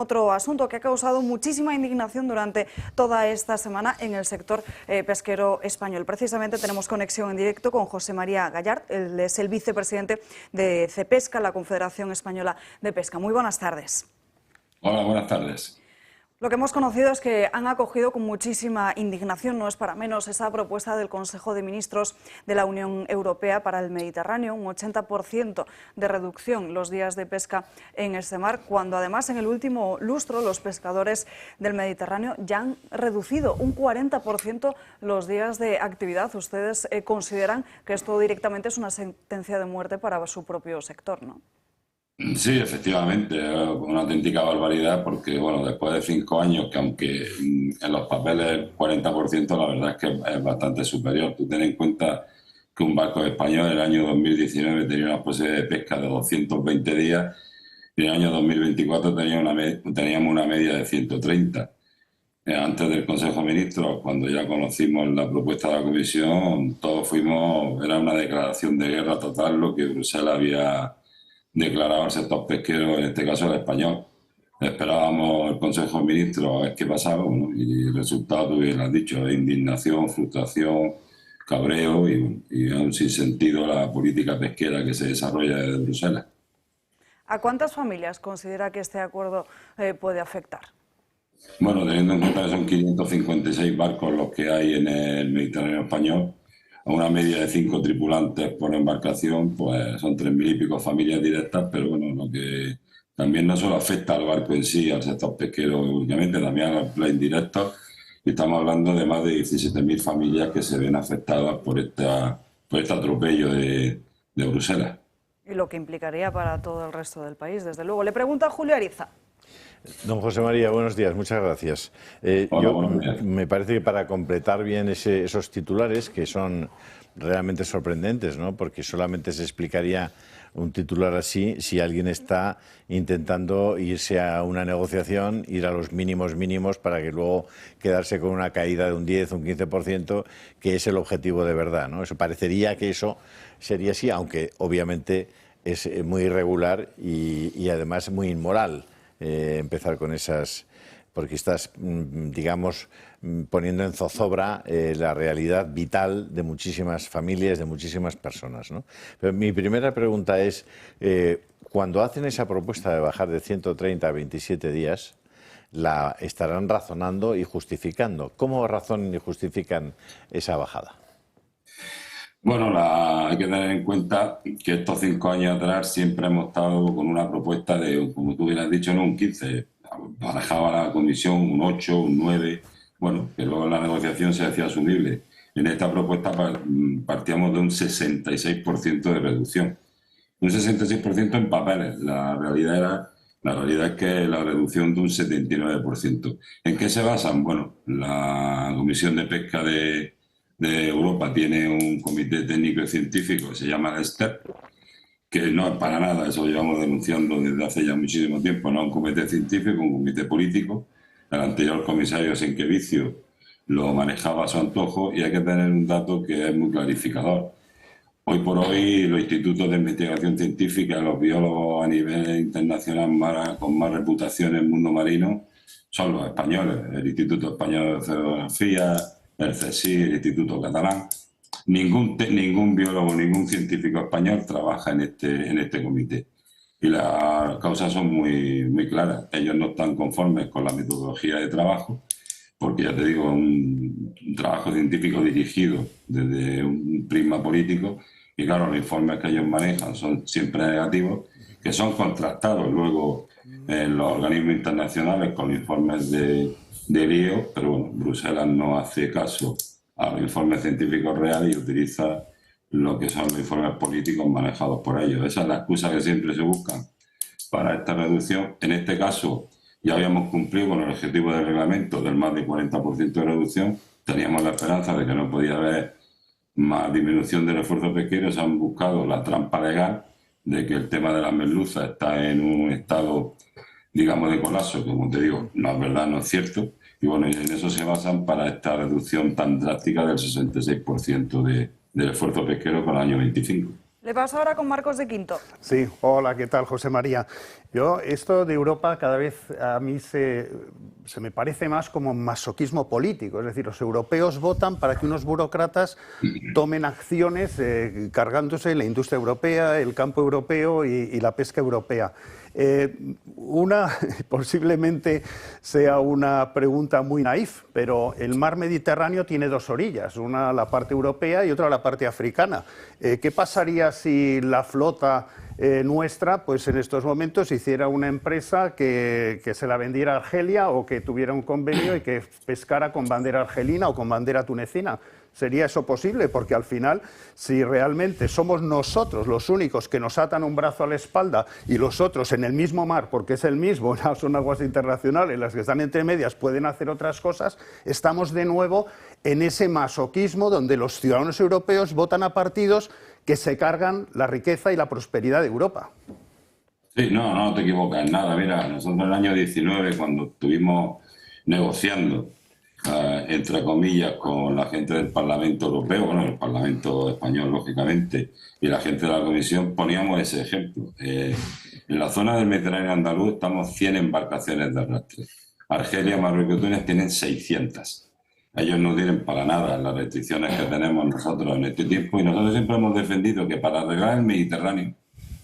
Otro asunto que ha causado muchísima indignación durante toda esta semana en el sector pesquero español. Precisamente tenemos conexión en directo con José María Gallard, él es el vicepresidente de CEPESCA, la Confederación Española de Pesca. Muy buenas tardes. Hola, buenas tardes. Lo que hemos conocido es que han acogido con muchísima indignación, no es para menos, esa propuesta del Consejo de Ministros de la Unión Europea para el Mediterráneo, un 80% de reducción los días de pesca en este mar, cuando además en el último lustro los pescadores del Mediterráneo ya han reducido un 40% los días de actividad. Ustedes consideran que esto directamente es una sentencia de muerte para su propio sector, ¿no? Sí, efectivamente, es una auténtica barbaridad porque, bueno, después de 5 años, que aunque en los papeles el 40%, la verdad es que es bastante superior. Tú ten en cuenta que un barco español en el año 2019 tenía una posibilidad de pesca de 220 días y en el año 2024 teníamos una media de 130. Antes del Consejo de Ministros, cuando ya conocimos la propuesta de la Comisión, era una declaración de guerra total lo que Bruselas había declarado al sector pesquero, en este caso el español. Esperábamos el Consejo de Ministros a ver qué pasaba, bueno, y el resultado, tú bien lo has dicho, es indignación, frustración, cabreo y es un sinsentido la política pesquera que se desarrolla desde Bruselas. ¿A cuántas familias considera que este acuerdo puede afectar? Bueno, teniendo en cuenta que son 556 barcos los que hay en el Mediterráneo español, a una media de 5 tripulantes por embarcación, pues son 3.000 y pico familias directas, pero bueno, lo que también no solo afecta al barco en sí, al sector pesquero únicamente, también a los indirectos, y estamos hablando de más de 17.000 familias que se ven afectadas por este atropello de Bruselas. Y lo que implicaría para todo el resto del país, desde luego. Le pregunta a Julio Ariza. Don José María, buenos días, muchas gracias. Hola, buenos días. Me parece que para completar bien esos titulares, que son realmente sorprendentes, ¿no? Porque solamente se explicaría un titular así si alguien está intentando irse a una negociación, ir a los mínimos para que luego quedarse con una caída de un 10, un 15%, que es el objetivo de verdad, ¿no? Eso parecería que eso sería así, aunque obviamente es muy irregular y además muy inmoral. Empezar con esas, porque estás, digamos, poniendo en zozobra la realidad vital de muchísimas familias, de muchísimas personas, ¿no? Pero mi primera pregunta es, cuando hacen esa propuesta de bajar de 130 a 27 días, la estarán razonando y justificando. ¿Cómo razonan y justifican esa bajada? Bueno, hay que tener en cuenta que estos 5 años atrás siempre hemos estado con una propuesta de, como tú bien has dicho, no un 15, barajaba la Comisión un 8, un 9, bueno, que luego en la negociación se hacía asumible. En esta propuesta partíamos de un 66% de reducción. Un 66% en papeles, la realidad es que la reducción de un 79%. ¿En qué se basan? Bueno, la Comisión de Pesca de Europa tiene un comité técnico y científico que se llama el STEP, que no es para nada, eso lo llevamos denunciando desde hace ya muchísimo tiempo, no es un comité científico, un comité político. El anterior comisario Sienkiewicz lo manejaba a su antojo y hay que tener un dato que es muy clarificador. Hoy por hoy los institutos de investigación científica, los biólogos a nivel internacional con más reputación en el mundo marino son los españoles, el Instituto Español de Oceanografía, el CSIC, el Instituto Catalán. Ningún biólogo, ningún científico español trabaja en este comité. Y las causas son muy claras. Ellos no están conformes con la metodología de trabajo, porque ya te digo, un trabajo científico dirigido desde un prisma político, y claro, los informes que ellos manejan son siempre negativos, que son contrastados luego en los organismos internacionales con informes de IO, pero bueno, Bruselas no hace caso a los informes científicos reales y utiliza lo que son los informes políticos manejados por ellos. Esa es la excusa que siempre se buscan para esta reducción. En este caso, ya habíamos cumplido con el objetivo del reglamento del más de 40% de reducción. Teníamos la esperanza de que no podía haber más disminución del esfuerzo pesquero. Se han buscado la trampa legal de que el tema de las merluzas está en un estado, digamos, de colapso, como te digo, no es verdad, no es cierto. Y bueno, en eso se basan para esta reducción tan drástica del 66% del esfuerzo pesquero para el año 25. Le paso ahora con Marcos de Quinto. Sí, hola, ¿qué tal, José María? Yo, esto de Europa cada vez a mí se me parece más como masoquismo político. Es decir, los europeos votan para que unos burócratas tomen acciones cargándose la industria europea, el campo europeo y la pesca europea. Posiblemente sea una pregunta muy naif, pero el mar Mediterráneo tiene dos orillas, una la parte europea y otra la parte africana. ¿Qué pasaría si la flota nuestra, pues en estos momentos hiciera una empresa que se la vendiera a Argelia o que tuviera un convenio y que pescara con bandera argelina o con bandera tunecina? ¿Sería eso posible? Porque al final, si realmente somos nosotros los únicos que nos atan un brazo a la espalda y los otros en el mismo mar, porque es el mismo, son aguas internacionales, las que están entre medias pueden hacer otras cosas, estamos de nuevo en ese masoquismo donde los ciudadanos europeos votan a partidos que se cargan la riqueza y la prosperidad de Europa. Sí, no te equivocas en nada. Mira, nosotros en el año 19, cuando estuvimos negociando, entre comillas, con la gente del Parlamento Europeo, bueno, el Parlamento Español, lógicamente, y la gente de la Comisión, poníamos ese ejemplo. En la zona del Mediterráneo andaluz estamos 100 embarcaciones de arrastre. Argelia, Marruecos y Túnez tienen 600. Ellos no tienen para nada las restricciones que tenemos nosotros en este tiempo, y nosotros siempre hemos defendido que para arreglar el Mediterráneo,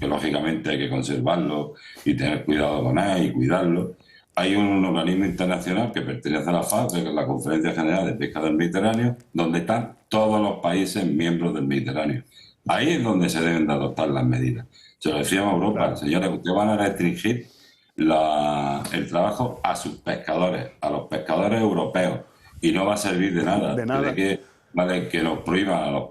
que lógicamente hay que conservarlo y tener cuidado con él y cuidarlo, hay un organismo internacional que pertenece a la FAO, que es la Conferencia General de Pesca del Mediterráneo, donde están todos los países miembros del Mediterráneo. Ahí es donde se deben de adoptar las medidas. Se lo decíamos a Europa, claro. Señores, ustedes van a restringir el trabajo a sus pescadores, a los pescadores europeos, y no va a servir de nada. De nada. Que nos prohíban a los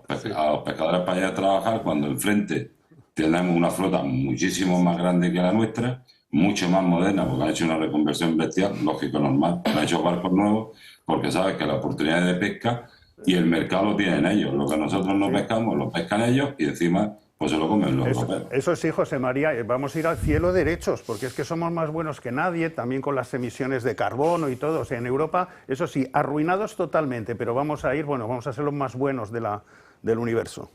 pescadores españoles trabajar cuando enfrente tenemos una flota muchísimo más grande que la nuestra, mucho más moderna, porque han hecho una reconversión bestial, lógico, normal, han hecho barcos nuevos, porque sabes que las oportunidades de pesca y el mercado lo tienen ellos. Lo que nosotros no pescamos, lo pescan ellos y encima pues se lo comen los europeos. Eso sí, José María, vamos a ir al cielo derechos, porque es que somos más buenos que nadie, también con las emisiones de carbono y todo. O sea, en Europa, eso sí, arruinados totalmente, pero vamos a ir, bueno, vamos a ser los más buenos del universo.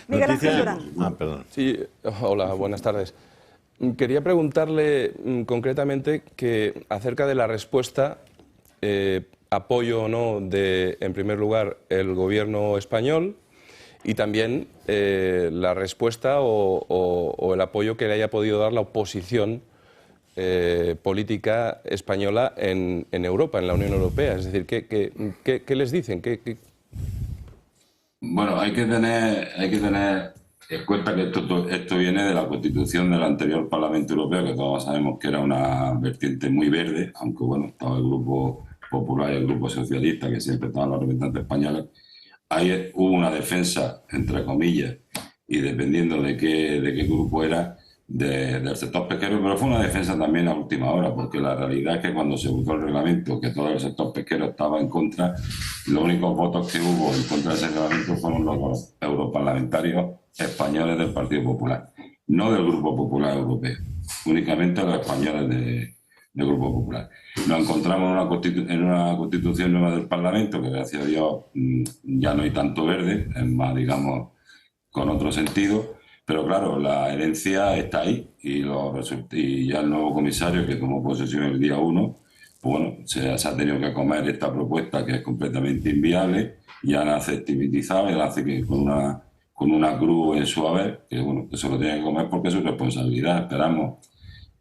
Miguel Ángel Durán. Perdón. Sí, hola, buenas tardes. Quería preguntarle concretamente acerca de la respuesta, apoyo o no de, en primer lugar, el gobierno español y también la respuesta o el apoyo que le haya podido dar la oposición política española en Europa, en la Unión Europea. Es decir, ¿qué les dicen? Bueno, hay que tener en cuenta que esto viene de la Constitución del anterior Parlamento Europeo, que todos sabemos que era una vertiente muy verde, aunque bueno, estaba el Grupo Popular y el Grupo Socialista, que siempre estaban los representantes españoles. Ahí hubo una defensa, entre comillas, y dependiendo de qué grupo era, del sector pesquero, pero fue una defensa también a última hora, porque la realidad es que cuando se votó el reglamento, que todo el sector pesquero estaba en contra, los únicos votos que hubo en contra de ese reglamento fueron los europarlamentarios españoles del Partido Popular, no del Grupo Popular Europeo, únicamente los españoles del Grupo Popular. Nos encontramos en una constitución nueva del Parlamento, que gracias a Dios ya no hay tanto verde, es más, digamos, con otro sentido. Pero claro, la herencia está ahí y ya el nuevo comisario que tomó posesión el día 1, pues bueno, se ha tenido que comer esta propuesta que es completamente inviable, ya nace estigmatizada y nace con una cruz en su haber, que bueno, que se lo tiene que comer porque es su responsabilidad. Esperamos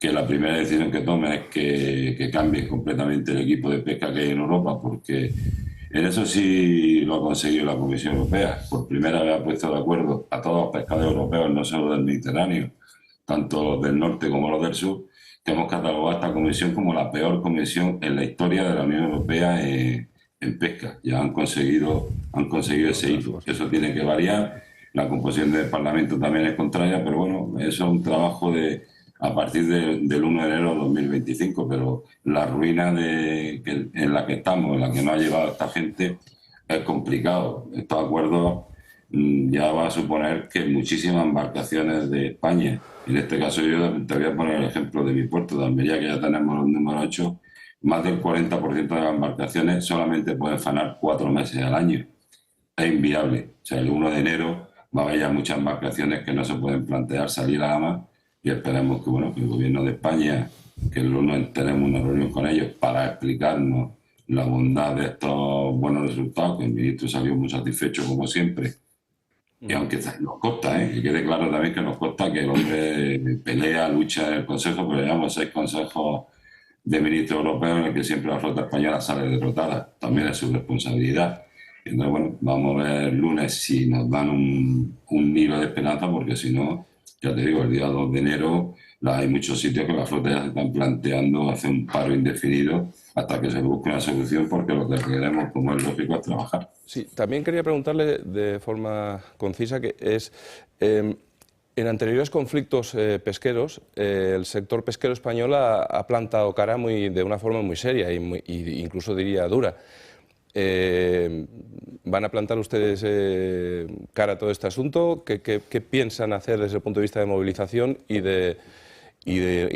que la primera decisión que tome es que cambie completamente el equipo de pesca que hay en Europa, porque en eso sí lo ha conseguido la Comisión Europea. Por primera vez ha puesto de acuerdo a todos los pescadores europeos, no solo del Mediterráneo, tanto los del norte como los del sur, que hemos catalogado a esta comisión como la peor comisión en la historia de la Unión Europea en pesca. Ya han conseguido ese hito. Eso tiene que variar. La composición del Parlamento también es contraria, pero bueno, eso es un trabajo a partir del 1 de enero de 2025, pero la ruina en la que estamos, en la que nos ha llevado esta gente, es complicado. Estos acuerdos ya va a suponer que muchísimas embarcaciones de España, en este caso yo te voy a poner el ejemplo de mi puerto de Almería, que ya tenemos los números 8, más del 40% de las embarcaciones solamente pueden faenar 4 meses al año. Es inviable. O sea, el 1 de enero va a haber ya muchas embarcaciones que no se pueden plantear salir a la mar y esperemos que, bueno, que el gobierno de España, que el lunes tenemos una reunión con ellos para explicarnos la bondad de estos buenos resultados, que el ministro salió muy satisfecho como siempre. Y aunque nos consta, que quede claro también que nos consta que el hombre pelea, lucha en el Consejo, pero llevamos 6 consejos de ministros europeos en el que siempre la flota española sale derrotada. También es su responsabilidad. Entonces, bueno, vamos a ver el lunes si nos dan un hilo de esperanza, porque si no, ya te digo, el día 2 de enero hay muchos sitios que la flota ya se están planteando hacer un paro indefinido hasta que se busque una solución, porque lo que queremos, como es lógico, es trabajar. Sí, también quería preguntarle de forma concisa que es, en anteriores conflictos pesqueros, el sector pesquero español ha plantado cara de una forma muy seria y incluso diría dura. ¿Van a plantar ustedes cara a todo este asunto? ¿Qué piensan hacer desde el punto de vista de movilización y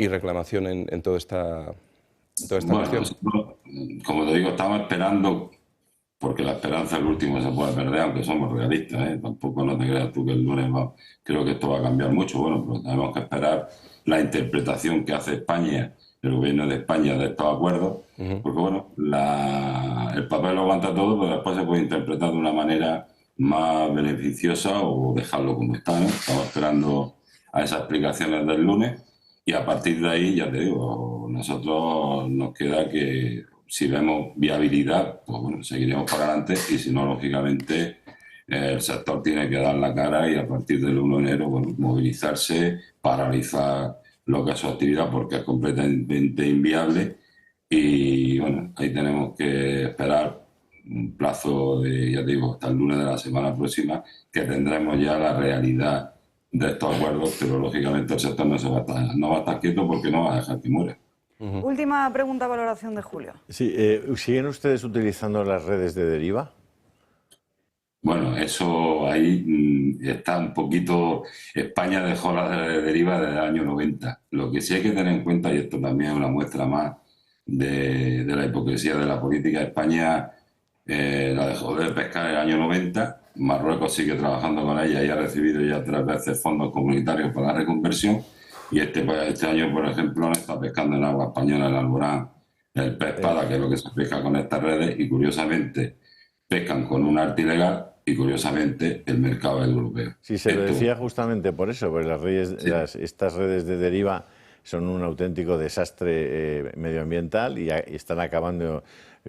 reclamación en toda esta cuestión? Como te digo, estamos esperando, porque la esperanza es el último se puede perder, aunque somos realistas, tampoco no te creas tú que el lunes creo que esto va a cambiar mucho. Bueno, pero tenemos que esperar la interpretación que hace España, el gobierno de España, de estos acuerdos, porque bueno, el papel lo aguanta todo, pero después se puede interpretar de una manera más beneficiosa o dejarlo como está, ¿no? Estamos esperando a esas explicaciones del lunes y a partir de ahí, ya te digo, nosotros nos queda que si vemos viabilidad, pues bueno, seguiremos para adelante y si no, lógicamente, el sector tiene que dar la cara y a partir del 1 de enero, bueno, movilizarse, paralizar lo que es su actividad porque es completamente inviable y bueno, ahí tenemos que esperar un plazo de, ya te digo, hasta el lunes de la semana próxima, que tendremos ya la realidad de estos acuerdos, pero lógicamente el sector no va a estar quieto porque no va a dejar que muera. Última pregunta, valoración de Julio. Sí, ¿siguen ustedes utilizando las redes de deriva? Bueno, eso ahí está un poquito... España dejó la deriva desde el año 90. Lo que sí hay que tener en cuenta, y esto también es una muestra más de la hipocresía de la política, España la dejó de pescar en el año 90, Marruecos sigue trabajando con ella y ha recibido ya 3 veces fondos comunitarios para la reconversión, y este año, por ejemplo, no está pescando en agua española el alborán, el pez espada, que es lo que se pesca con estas redes, y curiosamente pescan con un arte ilegal y curiosamente el mercado es europeo. Sí, se lo decía justamente por eso, porque estas redes de deriva son un auténtico desastre medioambiental y están acabando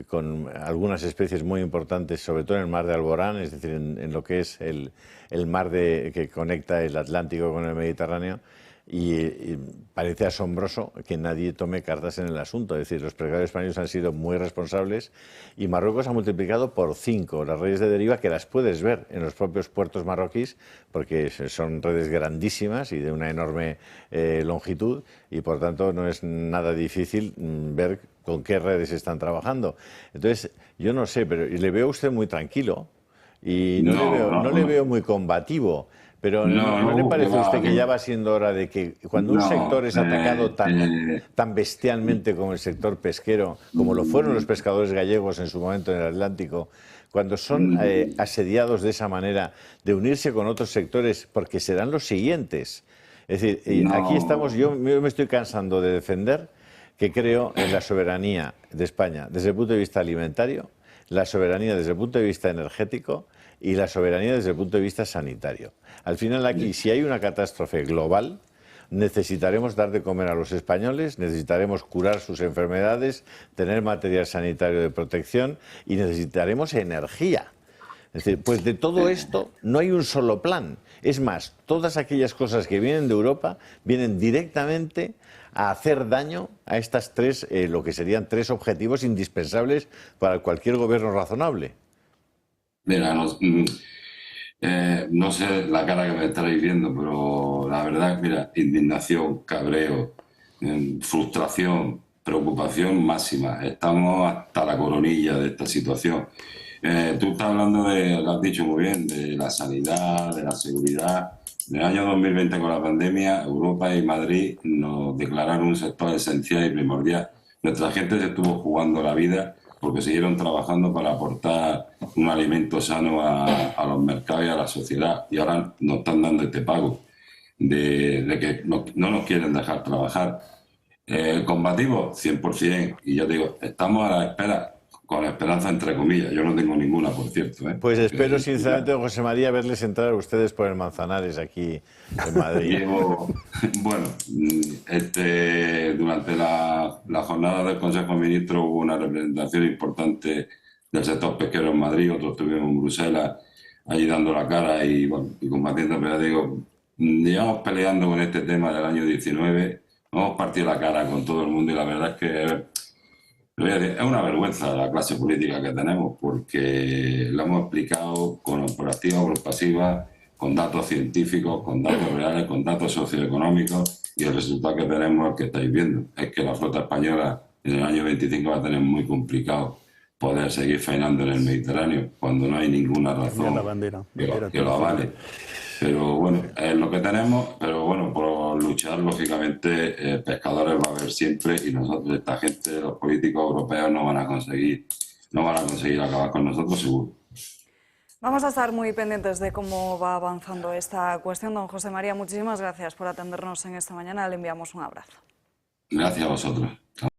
con algunas especies muy importantes, sobre todo en el mar de Alborán, es decir, en lo que es el mar que conecta el Atlántico con el Mediterráneo. Y parece asombroso que nadie tome cartas en el asunto. Es decir, los pescadores españoles han sido muy responsables y Marruecos ha multiplicado por 5 las redes de deriva, que las puedes ver en los propios puertos marroquíes, porque son redes grandísimas y de una enorme longitud y por tanto no es nada difícil ver con qué redes están trabajando. Entonces, yo no sé, pero le veo a usted muy tranquilo y no le veo muy combativo. Pero ¿no le parece a usted que ya va siendo hora de que cuando un sector es atacado tan bestialmente como el sector pesquero, como lo fueron los pescadores gallegos en su momento en el Atlántico, cuando son asediados de esa manera, de unirse con otros sectores, porque serán los siguientes? Es decir, aquí estamos, yo me estoy cansando de defender que creo en la soberanía de España desde el punto de vista alimentario, la soberanía desde el punto de vista energético y la soberanía desde el punto de vista sanitario. Al final aquí, si hay una catástrofe global, necesitaremos dar de comer a los españoles, necesitaremos curar sus enfermedades, tener material sanitario de protección y necesitaremos energía. Es decir, pues de todo esto no hay un solo plan. Es más, todas aquellas cosas que vienen de Europa vienen directamente a hacer daño a estas lo que serían 3 objetivos indispensables para cualquier gobierno razonable. Mira, no sé la cara que me estaréis viendo, pero la verdad, mira, indignación, cabreo, frustración, preocupación máxima. Estamos hasta la coronilla de esta situación. Tú estás hablando lo has dicho muy bien, de la sanidad, de la seguridad. En el año 2020, con la pandemia, Europa y Madrid nos declararon un sector esencial y primordial. Nuestra gente se estuvo jugando la vida porque siguieron trabajando para aportar un alimento sano a los mercados y a la sociedad. Y ahora nos están dando este pago de que no nos quieren dejar trabajar. Combativos, 100%. Y ya digo, estamos a la espera, con esperanza entre comillas. Yo no tengo ninguna, por cierto. Pues espero sinceramente, José María, verles entrar a ustedes por el Manzanares aquí en Madrid. Bueno, durante la jornada del Consejo de Ministros hubo una representación importante del sector pesquero en Madrid, otros estuvimos en Bruselas, allí dando la cara y, bueno, y combatiendo, pero digo, llevamos peleando con este tema del año 19, hemos partido la cara con todo el mundo y la verdad es que es una vergüenza la clase política que tenemos porque lo hemos explicado por activa o por pasiva, con datos científicos, con datos reales, con datos socioeconómicos y el resultado que tenemos es el que estáis viendo. Es que la flota española en el año 25 va a tener muy complicado poder seguir faenando en el Mediterráneo cuando no hay ninguna razón que lo avale. Pero bueno, es lo que tenemos, pero bueno, por luchar, lógicamente, pescadores va a haber siempre y nosotros, esta gente, los políticos europeos no van a conseguir acabar con nosotros, seguro. Vamos a estar muy pendientes de cómo va avanzando esta cuestión. Don José María, muchísimas gracias por atendernos en esta mañana. Le enviamos un abrazo. Gracias a vosotros.